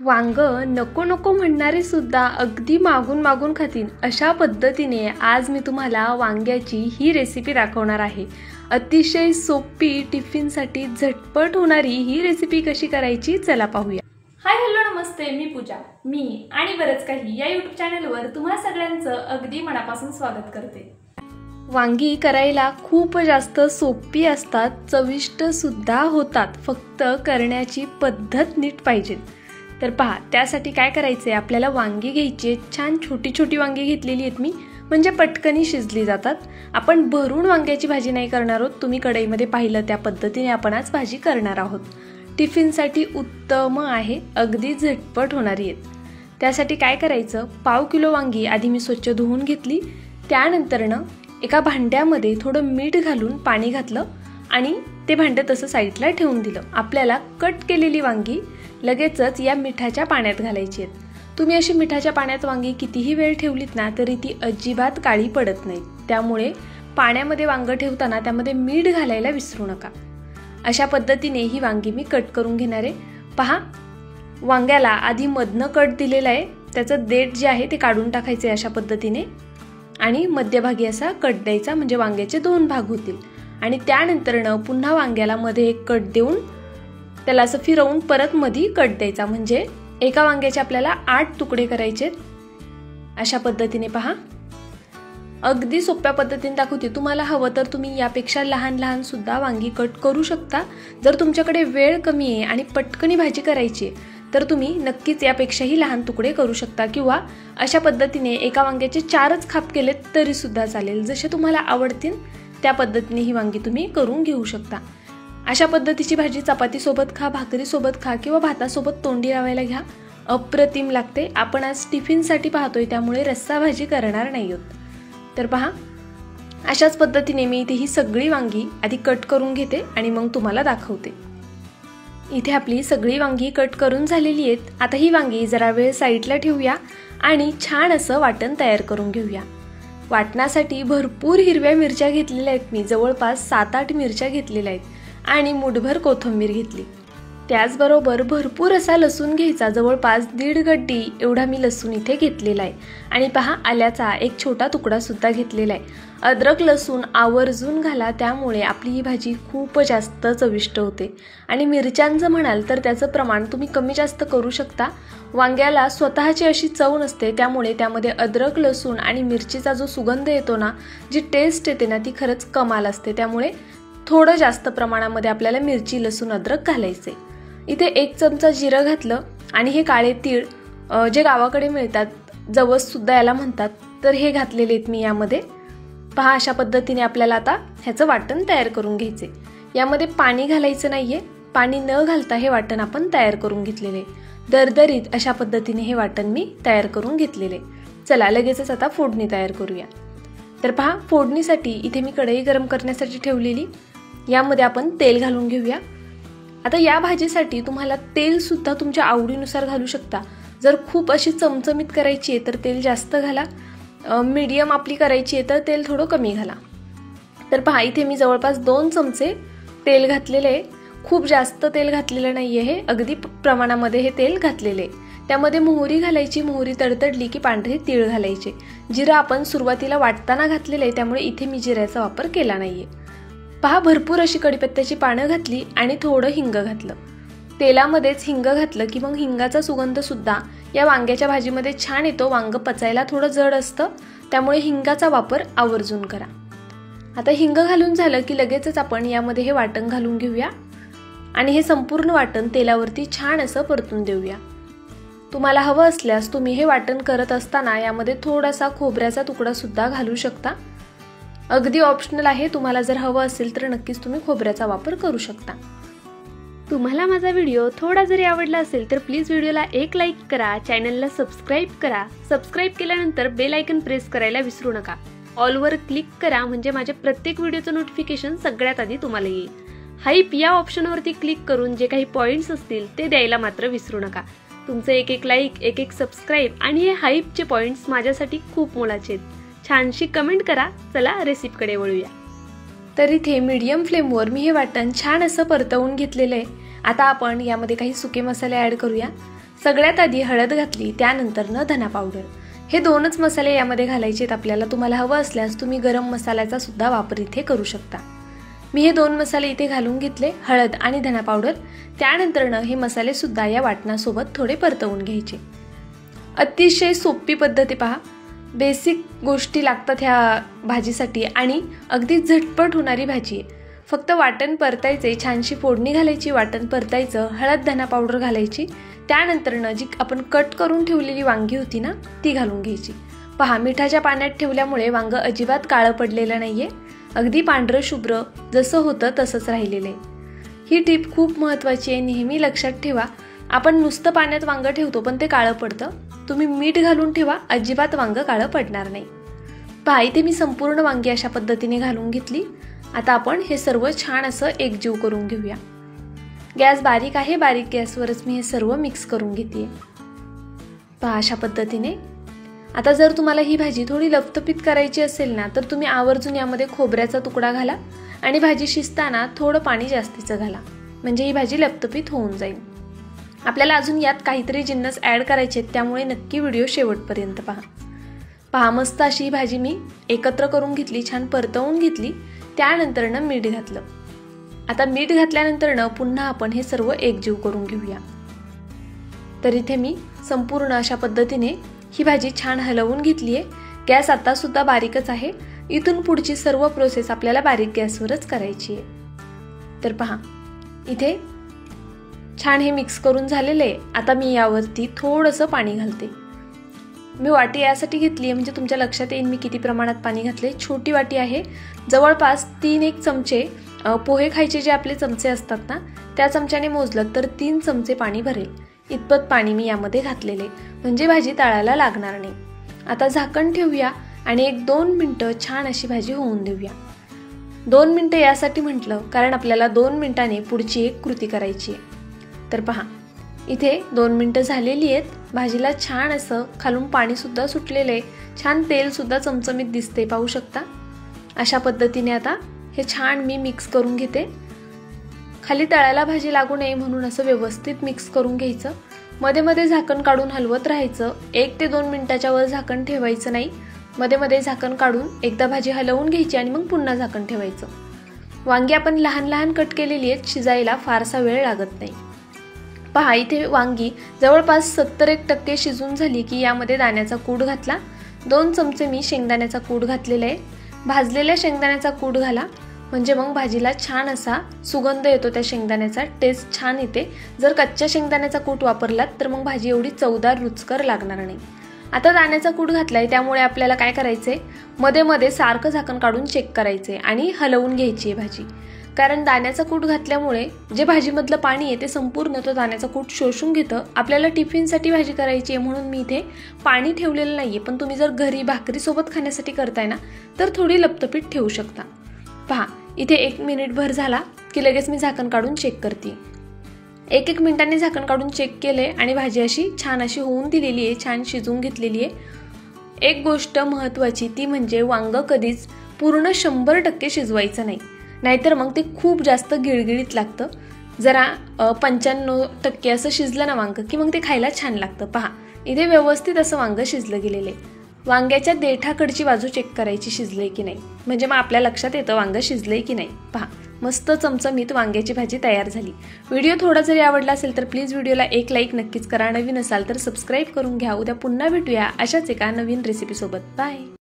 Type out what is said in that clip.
वांग नको नको म्हणणारे सुद्धा अगदी मागून मागून खातील अशा पद्धतीने आज मी तुम्हाला वांग्याची ही रेसिपी दाखवणार आहे। अतिशय सोपी टिफिनसाठी झटपट होणारी ही रेसिपी कशी करायची चला पाहूया। हाय हॅलो नमस्ते, मी पूजा। मी आणि बरंच काही या YouTube चॅनलवर तुम्हा सगळ्यांचं अगदी मनापासून स्वागत करते। वांगी करायला खूप जास्त सोपी असतात, चविष्ट सुद्धा होतात, फक्त करण्याची पद्धत नीट पाहिजे। तर पहा, त्यासाठी काय करायचे, आपल्याला वांगी घ्यायची, छान छोटी छोटी वांगी घेतलेली आहेत मी, म्हणजे पटकनी शिजली जातात। आपण भरून वांग्याची भाजी नाही करणार आहोत, तुम्ही कढईमध्ये पाहिलं त्या पद्धतीने आपण आज भाजी करणार आहोत। टिफिनसाठी उत्तम आहे, अगदी झटपट होणारी आहे। त्यासाठी काय करायचं, पाव किलो वांगी आधी मी स्वच्छ धुवून घेतली। त्यानंतरनं एका भांड्यामध्ये थोडं मीठ घालून पाणी घातलं आणि ते भांडं तसं साईडला ठेवून दिलं। आपल्याला कट केलेली वांगी लगेचच या मिठाच्या पाण्यात घालायची आहेत। तुम्ही अशी मिठाच्या पाण्यात वांगी कितीही वेळ ठेवलीत ना तरी ती अजिबात काळी पडत नाहीत, त्यामुळे पाण्यामध्ये वांग ठेवताना त्यामध्ये मीठ घालायला विसरू नका। अशा पद्धतीने ही वांगी मी कट करून घेणार आहे। पहा, वांग्याला आधी मधनं कट दिलेला आहे, त्याचं देठ जे आहे ते काढून टाकायचे अशा पद्धतीने आणि मध्यभागी असा कट द्यायचा, म्हणजे वांग्याचे दोन भाग होतील। आणि त्यानंतरनं पुन्हा वांग्याला मध्ये एक कट देऊन त्याला असं फिरवून परत मध्ये कट द्यायचा, म्हणजे एका वांग्याचे आपल्याला 8 तुकडे करायचे अशा पद्धतीने। पहा, अगदी सोप्या पद्धतीने दाखवते। तुम्हाला हवं तर तुम्ही यापेक्षा लहान लहान सुद्धा वांगी कट करू शकता। जर तुमच्याकडे वेळ कमी आहे आणि पटकनी भाजी करायची तर तुम्ही नक्कीच यापेक्षाही लहान तुकडे करू शकता, किंवा अशा पद्धतीने एका वांग्याचे 4च खाप केले तरी सुद्धा चालेल। जसे तुम्हाला आवडतील त्या पद्धतीने ही वांगी तुम्ही करून घेऊ शकता। अशा पद्धतीची भाजी चपातीसोबत खा, भाकरीसोबत खा किंवा भातासोबत तोंडी लावायला घ्या, अप्रतिम लागते। आपण आज टिफिनसाठी पाहतोय त्यामुळे रस्सा भाजी करणार नाही आहोत। तर पहा, अशाच पद्धतीने मी इथे ही सगळी वांगी आधी कट करून घेते आणि मग तुम्हाला दाखवते। इथे आपली सगळी वांगी कट करून झालेली आहेत। आता ही वांगी जरा वेळ साईडला ठेवूया आणि छान असं वाटण तयार करून घेऊया। वाटणासाठी भरपूर हिरव्या मिरच्या घेतलेल्या आहेत मी, जवळपास 7-8 मिरच्या घेतलेल्या आहेत आणि मुठभर कोथिंबीर घेतली। त्याचबरोबर भरपूर असा लसूण घ्यायचा, जवळपास 1.5 गड्डी एवढा मी लसूण इथे घेतलेला आहे। आणि पहा, आल्याचा एक छोटा तुकडा सुद्धा घेतलेला आहे। अद्रक लसूण आवर्जून घाला, त्यामुळे आपली ही भाजी खूप जास्त चविष्ट होते। आणि मिरच्यांचं म्हणाल तर त्याचं प्रमाण तुम्ही कमी जास्त करू शकता। वांग्याला स्वतःची अशी चव नसते, त्यामुळे त्यामध्ये अद्रक लसूण आणि मिरचीचा जो सुगंध येतो ना, जी टेस्ट येते ना, ती खरंच कमाल असते। त्यामुळे थोडं जास्त प्रमाणामध्ये आपल्याला मिरची लसूण अद्रक घालायचे। इथे 1 चमचा जिरं घातलं आणि हे काळे तीळ जे गावाकडे मिळतात, जवस सुद्धा याला म्हणतात, तर हे घातलेले आहेत मी यामध्ये। पहा, अशा पद्धतीने आपल्याला आता ह्याचं वाटण तयार करून घ्यायचे। यामध्ये पाणी घालायचं नाहीये, पाणी न घालता हे वाटण आपण तयार करून घेतलेले। दरदरीत अशा पद्धतीने हे वाटण मी तयार करून घेतलेले। चला लगेचच आता फोडणी तयार करूया। तर पहा, फोडणीसाठी इथे मी कढई गरम करण्यासाठी ठेवलेली, यामध्ये आपण तेल घालून घेऊया। आता या भाजीसाठी तुम्हाला तेल सुद्धा तुमच्या आवडीनुसार घालू शकता। जर खूप अशी चमचमीत करायची आहे तर तेल जास्त घाला, मीडियम आपली करायची आहे तर तेल थोडं कमी घाला। तर पहा, इथे मी जवळपास 2 चमचे तेल घातलेले आहे, खूप जास्त तेल घातलेलं नाहीये, हे अगदी प्रमाणामध्ये हे तेल घातलेले। त्यामध्ये मोहरी घालायची, मोहरी तडतडली की पांढरे तीळ घालायचे। जिरा आपण सुरुवातीला वाटताना घातलेलं आहे, त्यामुळे इथे मी जिऱ्याचा वापर केला नाहीये। पहा, भरपूर अशी कढीपत्त्याची पानं घातली आणि थोडं हिंग घातलं। तेलामध्येच हिंग घातलं की मग हिंगाचा सुगंध सुद्धा या वांग्याच्या भाजीमध्ये छान येतो। वांग पचायला थोडं जड असतं, त्यामुळे हिंगाचा वापर आवर्जून करा। आता हिंग घालून झालं की लगेचच आपण यामध्ये हे वाटण घालून घेऊया आणि हे संपूर्ण वाटण तेलावरती छान असं परतून देऊया। तुम्हाला हवं असल्यास तुम्ही हे वाटण करत असताना यामध्ये थोडासा खोबऱ्याचा तुकडा सुद्धा घालू शकता, अगदी ऑप्शनल आहे। तुम्हाला जर हवं असेल तर नक्कीच तुम्ही खोबऱ्याचा वापर करू शकता। तुम्हाला माझा व्हिडिओ थोडा जरी आवडला असेल तर प्लीज व्हिडिओला एक लाईक करा, चॅनलला सबस्क्राईब करा। सबस्क्राईब केल्यानंतर बेल आयकन प्रेस करायला विसरू नका। ऑलवर क्लिक करा, म्हणजे माझ्या प्रत्येक व्हिडिओचं नोटिफिकेशन सगळ्यात आधी तुम्हाला येईल। हाईप या ऑप्शनवरती क्लिक करून जे काही पॉइंट्स असतील ते द्यायला मात्र विसरू नका। तुमचं एक लाईक, एक सबस्क्राईब आणि हे हाईपचे पॉइंट्स माझ्यासाठी खूप मोलाचे आहेत। छानशी कमेंट करा। चला रेसिपीकडे वळूया। तर इथे मीडियम फ्लेमवर मी हे वाटण छान असं परतवून घेतलेलं आहे आता आपण यामध्ये काही सुके मसाले ॲड करूया। सगळ्यात आधी हळद घातली, त्यानंतर धना पावडर। हे दोनच मसाले यामध्ये घालायचे आहेत आपल्याला। तुम्हाला हवं असल्यास तुम्ही गरम मसाल्याचा सुद्धा वापर इथे करू शकता। मी हे दोन मसाले इथे घालून घेतले, हळद आणि धना पावडर। त्यानंतर हे मसाले सुद्धा या वाटणासोबत थोडे परतवून घ्यायचे। अतिशय सोपी पद्धती पहा, बेसिक गोष्टी लागतात ह्या भाजीसाठी आणि अगदी झटपट होणारी भाजी आहे। फक्त वाटण परतायचे, छानशी फोडणी घालायची, वाटण परतायचं, हळद धना पावडर घालायची। त्यानंतर जी आपण कट करून ठेवलेली वांगी होती ना, ती घालून घ्यायची। पहा, मिठाच्या पाण्यात ठेवल्यामुळे वांग अजिबात काळं पडलेलं नाहीये, अगदी पांढरं शुभ्र जसं होतं तसंच राहिलेलं आहे। ही टिप खूप महत्त्वाची आहे, नेहमी लक्षात ठेवा। आपण नुसतं पाण्यात वांग ठेवतो पण ते काळं पडतं, तुम्ही मीठ घालून ठेवा, अजिबात वांग काळं पडणार नाही। पहा, इथे मी संपूर्ण वांगी अशा पद्धतीने घालून घेतली। आता आपण हे सर्व छान असं एकजीव करून घेऊया। गॅस बारीक आहे, बारीक गॅसवरच मी हे सर्व मिक्स करून घेते। पहा, अशा पद्धतीने। आता जर तुम्हाला ही भाजी थोडी लपतपीत करायची असेल ना, तर तुम्ही आवर्जून यामध्ये खोबऱ्याचा तुकडा घाला आणि भाजी शिजताना थोडं पाणी जास्तीचं घाला, म्हणजे ही भाजी लपतपीत होऊन जाईल। आपल्याला अजून यात काहीतरी जिन्नस ॲड करायचे आहेत, त्यामुळे नक्की व्हिडिओ शेवटपर्यंत पहा। पहा, मस्त अशी ही भाजी मी एकत्र करून घेतली, छान परतवून घेतली। त्यानंतर मीठ घातलं। आता मीठ घातल्यानंतर पुन्हा आपण हे सर्व एकजीव करून घेऊया। तर इथे मी संपूर्ण अशा पद्धतीने ही भाजी छान हलवून घेतली आहे। गॅस आता सुद्धा बारीकच आहे, इथून पुढची सर्व प्रोसेस आपल्याला बारीक गॅसवरच करायची आहे। तर पहा, इथे छान हे मिक्स करून झालेले आहे। आता मी यावरती थोडंसं पाणी घालते। मी वाटी यासाठी घेतली आहे म्हणजे तुमच्या लक्षात येईल मी किती प्रमाणात पाणी घातले। छोटी वाटी आहे, जवळपास 3-1 चमचे पोहे खायचे जे आपले चमचे असतात ना, त्या चमच्याने मोजलं तर 3 चमचे पाणी भरेल इतपत पाणी मी यामध्ये घातलेले, म्हणजे भाजी तळायला लागणार नाही। आता झाकण ठेवूया आणि 1-2 मिनिटं छान अशी भाजी होऊन देऊया। 2 मिनिटं यासाठी म्हटलं कारण आपल्याला 2 मिनिटांनी पुढची एक कृती करायची आहे। तर पहा, इथे 2 मिनिटं झालेली आहेत। भाजीला छान असं खालून पाणी सुद्धा सुटलेलं आहे, छान तेल सुद्धा चमचमीत दिसते, पाहू शकता। अशा पद्धतीने आता हे छान मी मिक्स करून घेते। खाली तळायला भाजी लागू नये म्हणून असं व्यवस्थित मिक्स करून घ्यायचं। मध्ये मध्ये झाकण काढून हलवत राहायचं। 1 ते 2 मिनिटाच्या वर झाकण ठेवायचं नाही, मध्ये मध्ये झाकण काढून एकदा भाजी हलवून घ्यायची आणि मग पुन्हा झाकण ठेवायचं। वांगी आपण लहान लहान कट केलेली आहेत, शिजायला फारसा वेळ लागत नाही। पहा, इथे वांगी जवळपास 70% शिजून झाली की यामध्ये दाण्याचा कूट घातला। 2 चमचे मी शेंगदाण्याचा कूट घातलेला आहे। भाजलेल्या शेंगदाण्याचा कूट घाला, म्हणजे मग भाजीला छान असा सुगंध येतो, त्या शेंगदाण्याचा टेस्ट छान येते। जर कच्च्या शेंगदाण्याचा कूट वापरलात तर मग भाजी एवढी चवदार रुचकर लागणार नाही। आता दाण्याचा कूट घातलाय, त्यामुळे आपल्याला काय करायचंय, मध्ये मध्ये सारखं झाकण काढून चेक करायचंय आणि हलवून घ्यायची आहे भाजी। कारण दाण्याचा कूट घातल्यामुळे जे भाजीमधलं पाणी आहे ते संपूर्ण तो दाण्याचा कूट शोषून घेतं। आपल्याला टिफिनसाठी भाजी करायची आहे म्हणून मी इथे पाणी ठेवलेलं नाहीये, पण तुम्ही जर घरी भाकरीसोबत खाण्यासाठी करताय ना, तर थोडी लपतपीत ठेवू शकता। पहा, इथे 1 मिनिटभर झाला की लगेच मी झाकण काढून चेक करते। 1-1 मिनिटांनी झाकण काढून चेक केले आणि भाजी अशी छान अशी होऊन दिलेली आहे, छान शिजून घेतलेली आहे। एक गोष्ट महत्त्वाची ती म्हणजे वांग कधीच पूर्ण 100% शिजवायचं नाही, नाहीतर मग ते खूप जास्त गिळगिळीत लागतं। जरा 95% असं शिजलं ना वांग की मग ते खायला छान लागतं। पहा, इथे व्यवस्थित असं वांग शिजलं गेलेलं आहे। वांग्याच्या देठाकडची बाजू चेक करायची शिजले की नाही, म्हणजे मग आपल्या लक्षात येतं वांग शिजले की नाही। पहा, मस्त चमचमीत वांग्याची भाजी तयार झाली। व्हिडिओ थोडा जरी आवडला असेल तर प्लीज व्हिडिओला एक लाईक नक्कीच करा। नवीन असाल तर सबस्क्राईब करून घ्या। उद्या पुन्हा भेटूया अशाच एका नवीन रेसिपीसोबत। बाय।